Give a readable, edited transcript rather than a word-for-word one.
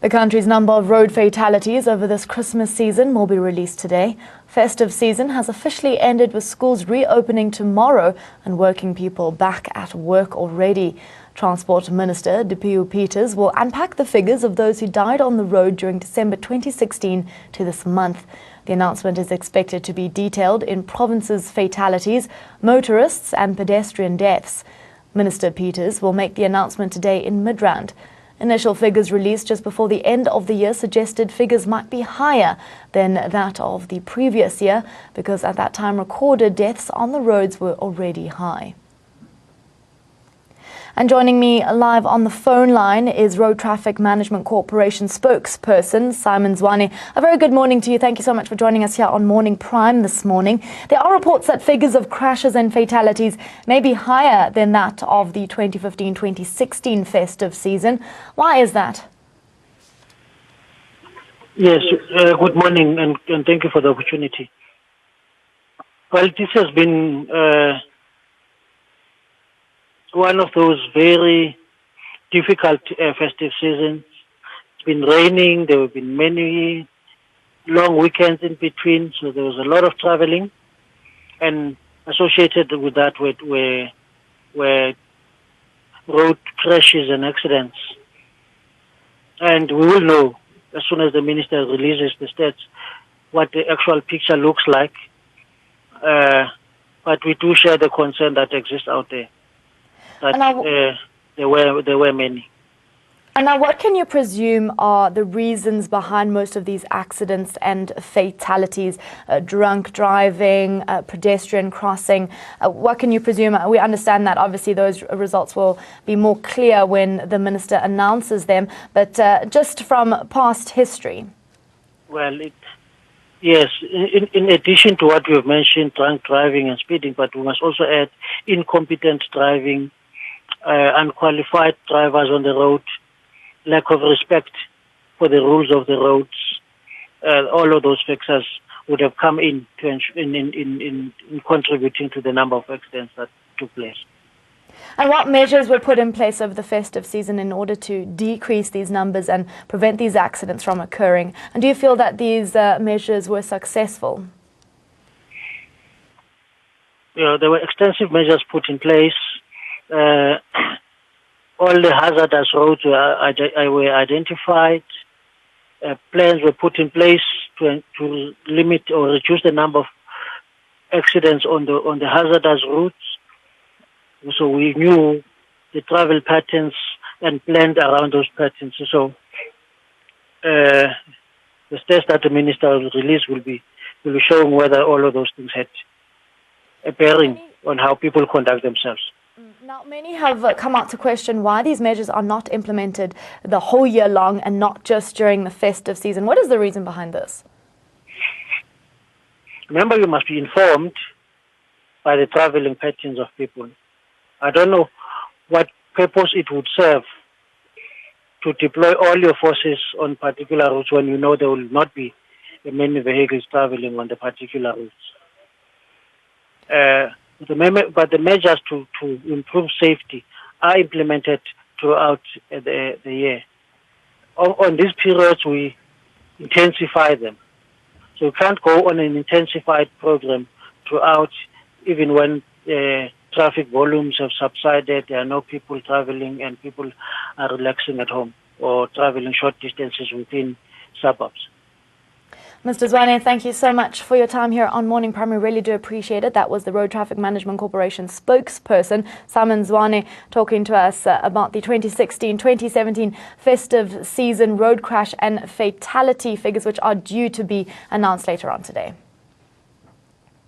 The country's number of road fatalities over this Christmas season will be released today. Festive season has officially ended with schools reopening tomorrow and working people back at work already. Transport Minister Dipiyu Peters will unpack the figures of those who died on the road during December 2016 to this month. The announcement is expected to be detailed in provinces' fatalities, motorists and pedestrian deaths. Minister Peters will make the announcement today in Midrand. Initial figures released just before the end of the year suggested figures might be higher than that of the previous year because at that time recorded deaths on the roads were already high. And joining me live on the phone line is Road Traffic Management Corporation spokesperson Simon Zwane. A very good morning to you. Thank you so much for joining us here on Morning Prime this morning. There are reports that figures of crashes and fatalities may be higher than that of the 2015-2016 festive season. Why is that? Yes, good morning and thank you for the opportunity. Well, this has been one of those very difficult festive seasons. It's been raining, there have been many long weekends in between, so there was a lot of traveling, and associated with that were road crashes and accidents. And we will know as soon as the minister releases the stats what the actual picture looks like, but we do share the concern that exists out there. That there were many. And now what can you presume are the reasons behind most of these accidents and fatalities? Drunk driving, pedestrian crossing. What can you presume? We understand that obviously those results will be more clear when the minister announces them, but just from past history. Well, yes, in addition to what we have mentioned, drunk driving and speeding, but we must also add incompetent driving, unqualified drivers on the road, lack of respect for the rules of the roads. All of those factors would have come in contributing to the number of accidents that took place. And what measures were put in place over the festive season in order to decrease these numbers and prevent these accidents from occurring? And do you feel that these measures were successful? There were extensive measures put in place. All the hazardous roads were identified. Plans were put in place to limit or reduce the number of accidents on the hazardous routes. So we knew the travel patterns and planned around those patterns. So the stats that the minister will release will be showing whether all of those things had a bearing on how people conduct themselves. Now, many have come out to question why these measures are not implemented the whole year long and not just during the festive season. What is the reason behind this? Remember, you must be informed by the traveling patterns of people. I don't know what purpose it would serve to deploy all your forces on particular routes when you know there will not be many vehicles traveling on the particular routes. But the measures to improve safety are implemented throughout the year. On these periods, we intensify them. So you can't go on an intensified program throughout, even when traffic volumes have subsided, there are no people traveling and people are relaxing at home or traveling short distances within suburbs. Mr. Zwane, thank you so much for your time here on Morning Prime. We really do appreciate it. That was the Road Traffic Management Corporation spokesperson, Simon Zwane, talking to us about the 2016-2017 festive season road crash and fatality figures, which are due to be announced later on today.